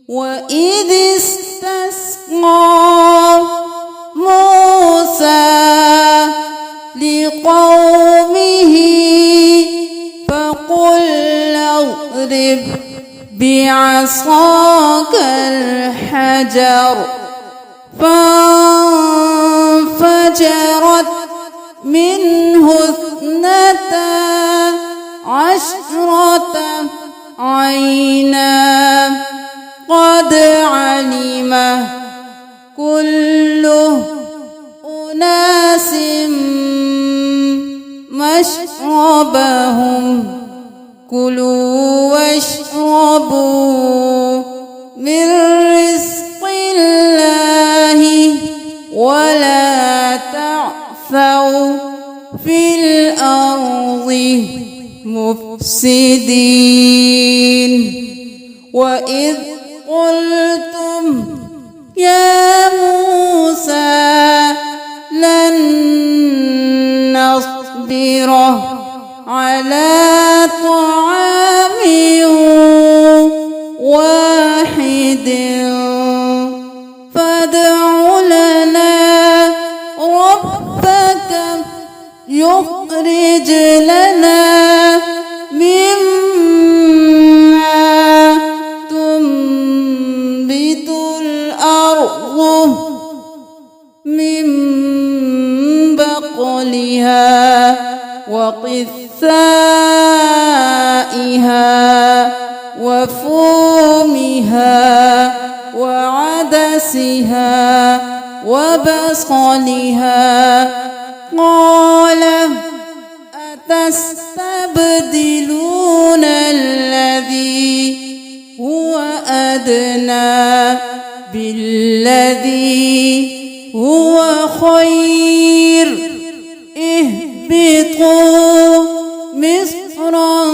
وَإِذِ اسْتَسْقَى مُوسَى لِقَوْمِهِ فَقُلْ اضْرِبْ بِعَصَاكَ الْحَجَرَ فانفجرت منه 12 عينا قد علم كل أناس مشربهم كلوا واشربوا من رزق الله ولا تعثوا في الأرض مفسدين وإذ قلتم يا موسى لن نصبر على طعام واحد فادع لنا ربك يخرج لنا مما تنبت الأرض من بقلها وقثائها وفومها وعدسها وبصلها قال أتستبدلون الذي هو أدنى بالذي هو خير اهبطوا مصرا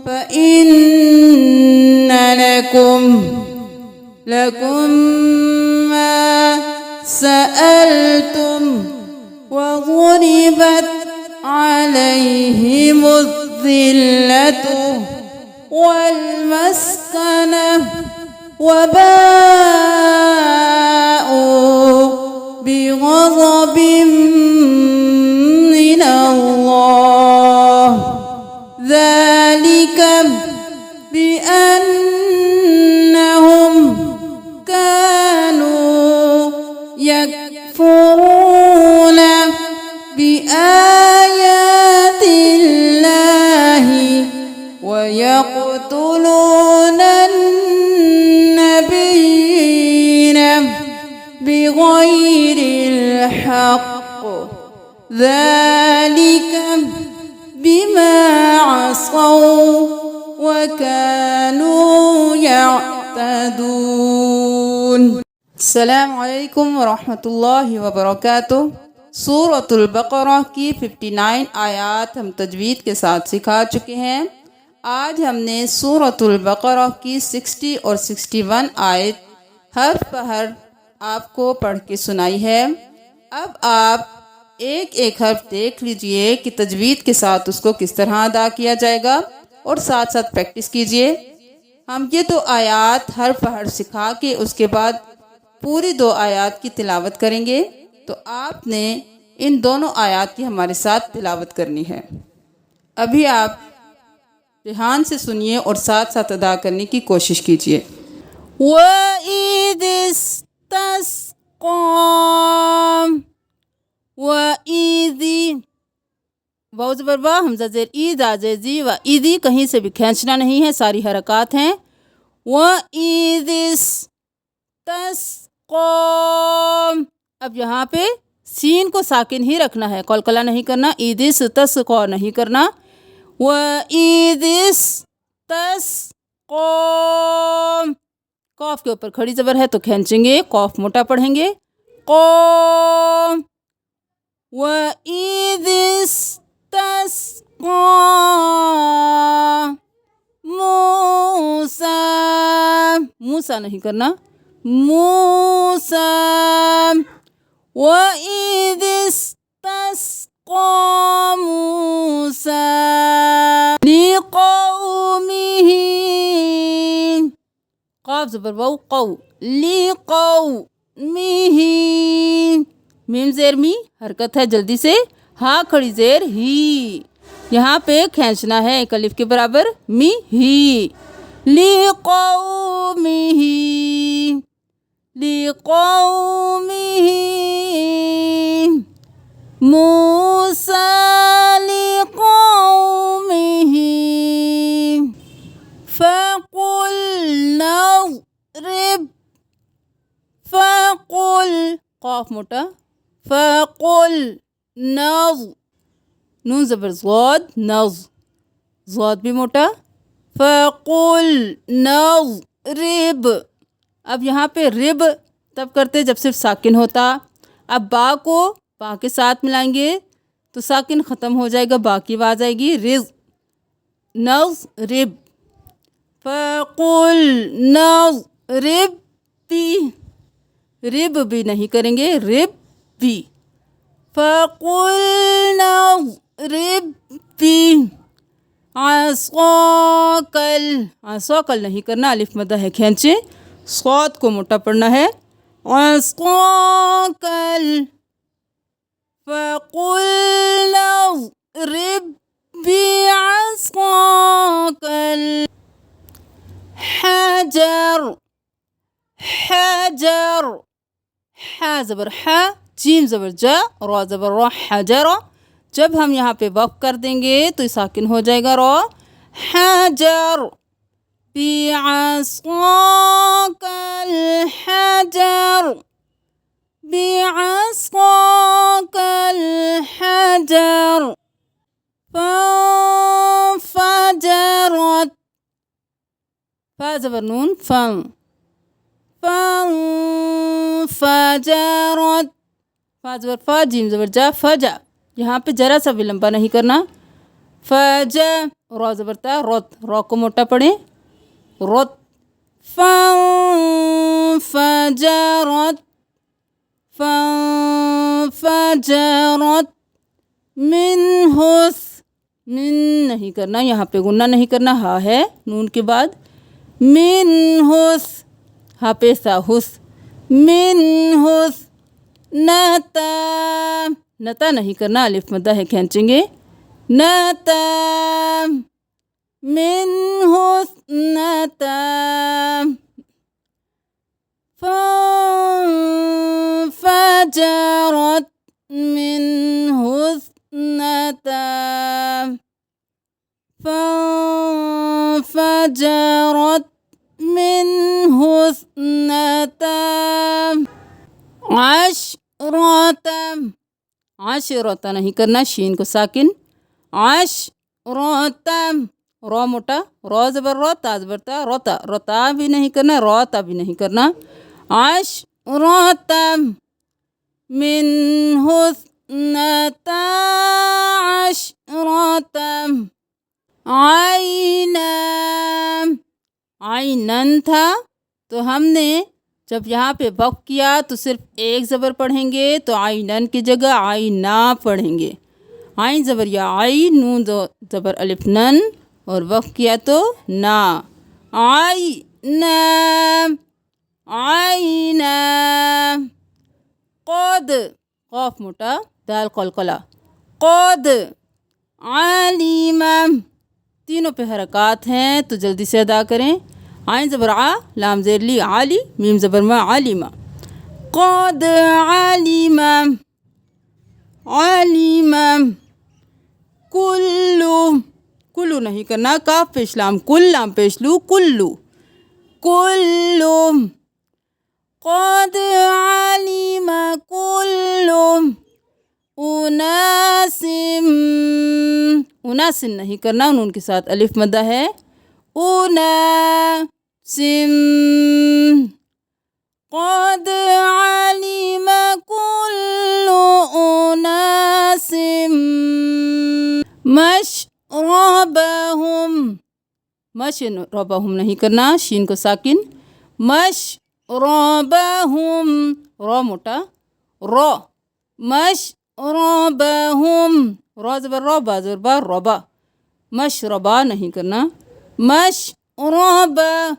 فإن لكم ما سألتم وضربت عليهم الذلة والمسكنة وباءوا بغضب من الله ذلك بأنهم كانوا يكفرون بآيات الله ويقتلون النبيين بغير الحق ذلك بما عصوا وكانوا يعتدون. السلام علیکم ورحمۃ اللہ وبرکاتہ. سورۃ البقرہ کی 59 آیات ہم تجوید کے ساتھ سکھا چکے ہیں. آج ہم نے سورۃ البقرہ کی 60 اور 61 آیت حرف بحرف آپ کو پڑھ کے سنائی ہے. اب آپ ایک ایک حرف دیکھ لیجئے کہ تجوید کے ساتھ اس کو کس طرح ادا کیا جائے گا اور ساتھ ساتھ پریکٹس کیجئے. ہم یہ 2 آیات حرف بحرف سکھا کے اس کے بعد پوری 2 آیات کی تلاوت کریں گے. تو آپ نے ان دونوں آیات کی ہمارے ساتھ تلاوت کرنی ہے. ابھی آپ دھیان سے سنیے اور ساتھ ساتھ ادا کرنے کی کوشش کیجیے. وَإِذِ اسْتَسْقَى وَإِذِ واو زبر وا حمزہ زیر ای دا زی و ایدی کہیں سے بھی کھینچنا نہیں ہے, ساری حرکات ہیں. وَإِذِ اسْتَسْقَى اب یہاں پہ سین کو ساکن ہی رکھنا ہے, قلقلہ نہیں کرنا. ایدس تسقا نہیں کرنا. وَإِذِ اسْتَسْقَى قاف کے اوپر کھڑی زبر ہے تو کھینچیں گے, قاف موٹا پڑھیں گے. قا وَإِذِ اسْتَسْقَى موسیٰ نہیں کرنا. موسیٰ وَإِذِ اسْتَسْقَى مُوسَىٰ لِقَوْمِهِ قاف زبر واو قو لی قو میہی میم زیر می حرکت ہے جلدی سے ہا کھڑی زیر ہی یہاں پہ کھینچنا ہے ایک الف کے برابر می ہی لی قومہ لی قومہ موسیٰ لقومہ فقلنا اضرب فقل قاف موٹا فقل نظ نون زبر زواد نظ زواد بھی موٹا فقل نضرب اب یہاں پہ رب تب کرتے جب صرف ساکن ہوتا اب با کو با کے ساتھ ملائیں گے تو ساکن ختم ہو جائے گا با کی آواز آئے گی رز نضرب فقل نضرب بھی رب بھی نہیں کریں گے رب بھی فقل نضرب بھی عصاکل عصاکل نہیں کرنا الف مدہ ہے کھینچے صاد کو موٹا پڑھنا ہے عصاکل فقل نضرب بعصاکل حجر حجر حا زبر حا جیم زبر جا را زبر را حجر جب ہم یہاں پہ وقف کر دیں گے تو ساکن ہو جائے گا را حجر بعصاک الحجر بعصاک الحجر فانفجرت فا زبر نون فن فانفجرت فا زبر فا جیم زبر جا فجا یہاں پہ ذرا سا بھی لمبا نہیں کرنا فجا را زبر تا رت را کو موٹا پڑھیں رت فانفجرت فانفجرت منہس من نہیں کرنا یہاں پہ غنہ نہیں کرنا ہا ہے نون کے بعد منہس ہا پہ سا ہس منہس نتا نتا نہیں کرنا الف مدہ ہے کھینچیں گے نتا منہس نتا فانفجرت منہس نتا فانفجرت منہس نتا عشرة عشرة نہیں کرنا شین کو ساکن عشرة را موٹا را زبر را تا زبر تا رتا رتا بھی نہیں کرنا راتا بھی نہیں کرنا عشرة منہس نتا عشرة عینا عینن تھا تو ہم نے جب یہاں پہ وقف کیا تو صرف ایک زبر پڑھیں گے تو عینن کی جگہ عینا پڑھیں گے عین زبر یا عین نون زبر الف نن اور وقف کیا تو نا عینا عینا قد قاف موٹا دال قلقلہ قد علیم تینوں پہ حرکات ہیں تو جلدی سے ادا کریں عین زبر ع لام زیر لی علی میم زبر ما علیمہ قد علیم علیم کلو کلو نہیں کرنا کاف پیش لام کل لام پیش لو کلو کلو قد علیم کلو اناس اناس نہیں کرنا نون کے ساتھ الف مدہ ہے اناس قد علم كل اناس مشربهم مشربهم نہیں کرنا شین کو ساکن مشربهم را موٹا را مشربهم را زبر را با زبر با ربا مشربا نہیں کرنا مشربهم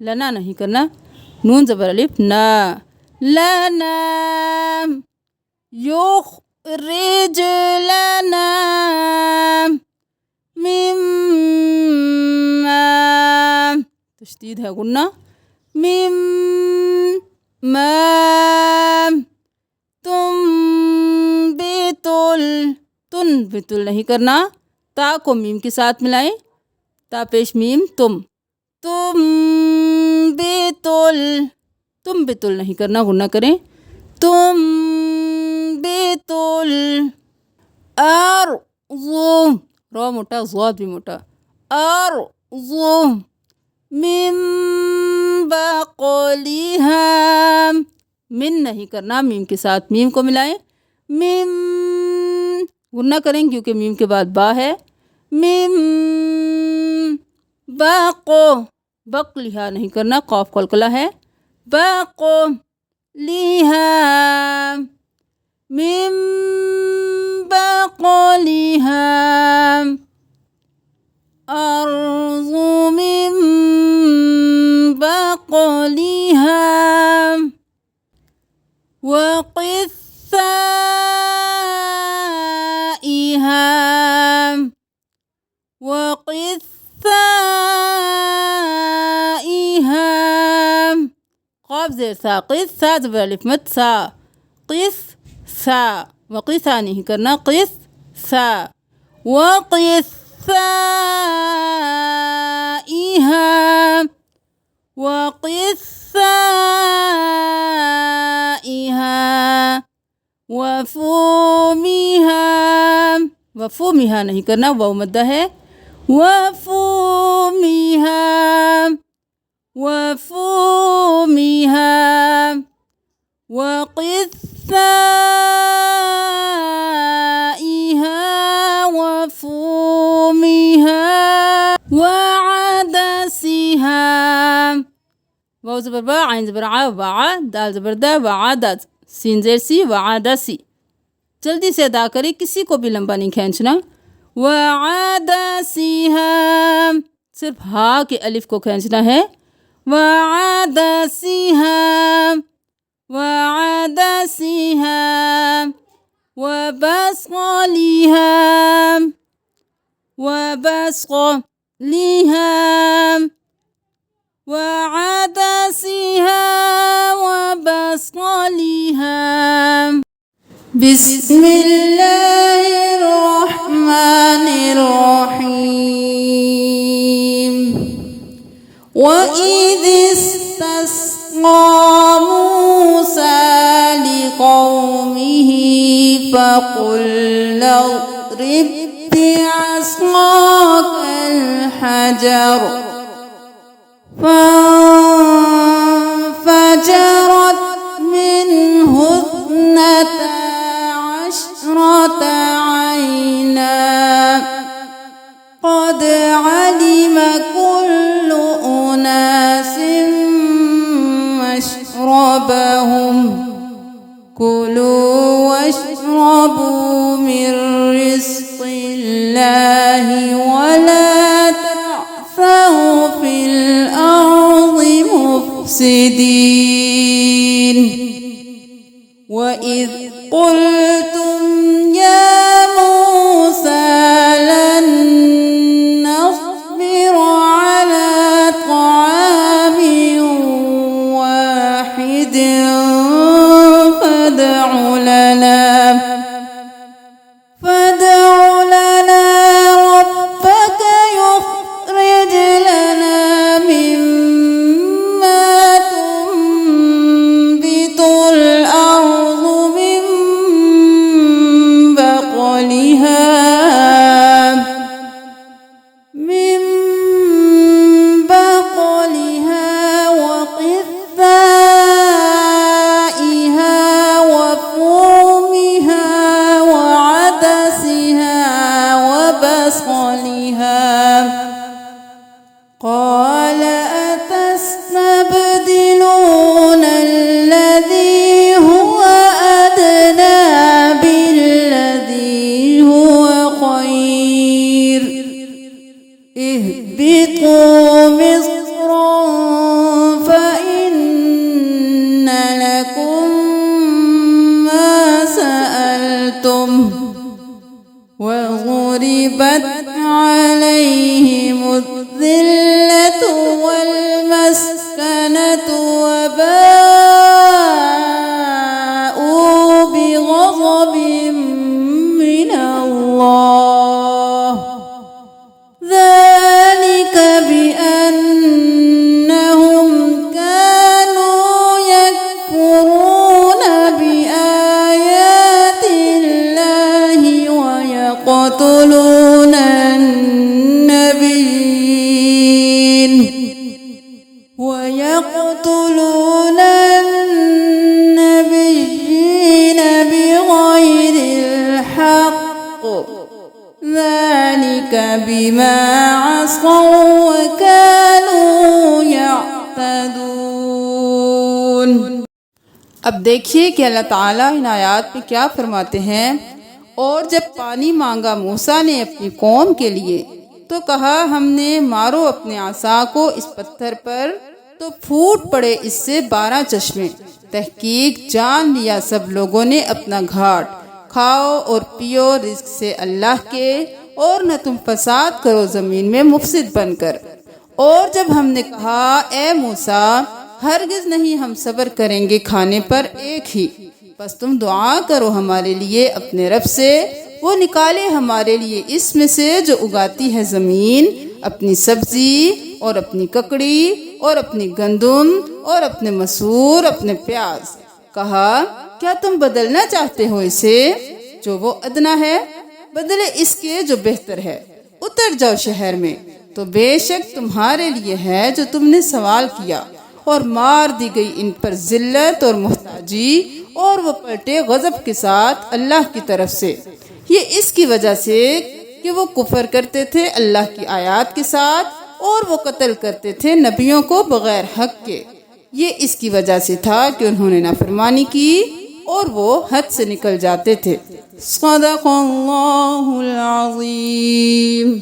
لنا نہیں کرنا نون زبر الف نا لنا يخرج لنا مما تشدید ہے غنہ مما تنبت نہیں کرنا تا کو میم کے ساتھ ملائیں تا پیش میم تم بتل نہیں کرنا غنہ کریں تم بتل ارض رو موٹا ضاد بھی موٹا ارض من بقلها من نہیں کرنا میم کے ساتھ میم کو ملائیں میم غنہ کریں کیونکہ میم کے بعد با ہے میم بقلها نہیں کرنا قاف قلقلہ ہے بقلها من بقلها أرض من بقلها وقثائها قاف زیر سا قث سا زبر الف مد سا قث سا وقثا نہیں کرنا قث سا وقثائها وفومها نہیں کرنا واو مدہ ہے وفومها وقثائها وفومها وعدسها واو زبر با عین زبر ع وع دال زبر دا وعدد سین زیر سی وعدسی جلدی سے ادا کریں کسی کو بھی لمبا نہیں کھینچنا وعدسها صرف ہا کے الف کو کھینچنا ہے وعدسها وبصلها وعدسها وبصلها بسم الله الرحمن الرحيم وإذ استسقى موسى لقومه فقلنا اضرب بعصاك الحجر فانفجرت منه 12 عينا قد علم كل أناس مشربهم كلوا واشربوا من رزق الله ولا تعثوا في الأرض مفسدين وإذ قلتم يا موسى لن نصبر على طعام واحد فادع لنا ربك يخرج لنا مما تنبت الأرض من بقلها وقثائها وفومها وعدسها وبصلها قال أتستبدلون الذي هو أدنى بالذي هو خير اهبطوا مصرا فإن لكم ما سألتم وضربت عليهم الذلة والمسكنة وباءوا بغضب من الله ذلك بأنهم كانوا يكفرون بآيات الله ويقتلون النبيين بغير الحق ذلك بما عصوا وكانوا يعتدون۔ اب دیکھیے کہ اللہ تعالیٰ ان آیات میں کیا فرماتے ہیں۔ اور جب پانی مانگا موسیٰ نے اپنی قوم کے لیے تو کہا ہم نے مارو اپنے عصا کو اس پتھر پر تو پھوٹ پڑے اس سے 12 چشمے۔ تحقیق جان لیا سب لوگوں نے اپنا گھاٹ، کھاؤ اور پیو رزق سے اللہ کے، اور نہ تم فساد کرو زمین میں مفسد بن کر۔ اور جب ہم نے کہا اے موسیٰ ہرگز نہیں ہم صبر کریں گے کھانے پر ایک ہی، بس تم دعا کرو ہمارے لیے اپنے رب سے، وہ نکالے ہمارے لیے اس میں سے جو اگاتی ہے زمین، اپنی سبزی اور اپنی ککڑی اور اپنی گندم اور اپنے مسور، اپنے پیاز۔ کہا کیا تم بدلنا چاہتے ہو اسے جو وہ ادنا ہے؟ بدلے اس کے جو بہتر ہے۔ اتر جاؤ شہر میں، تو بے شک تمہارے لیے ہے جو تم نے سوال کیا۔ اور مار دی گئی ان پر ذلت اور محتاجی، اور وہ پلٹے غضب کے ساتھ اللہ کی طرف سے۔ یہ اس کی وجہ سے کہ وہ کفر کرتے تھے اللہ کی آیات کے ساتھ، اور وہ قتل کرتے تھے نبیوں کو بغیر حق کے۔ یہ اس کی وجہ سے تھا کہ انہوں نے نافرمانی کی اور وہ حد سے نکل جاتے تھے۔ صدق اللہ العظیم۔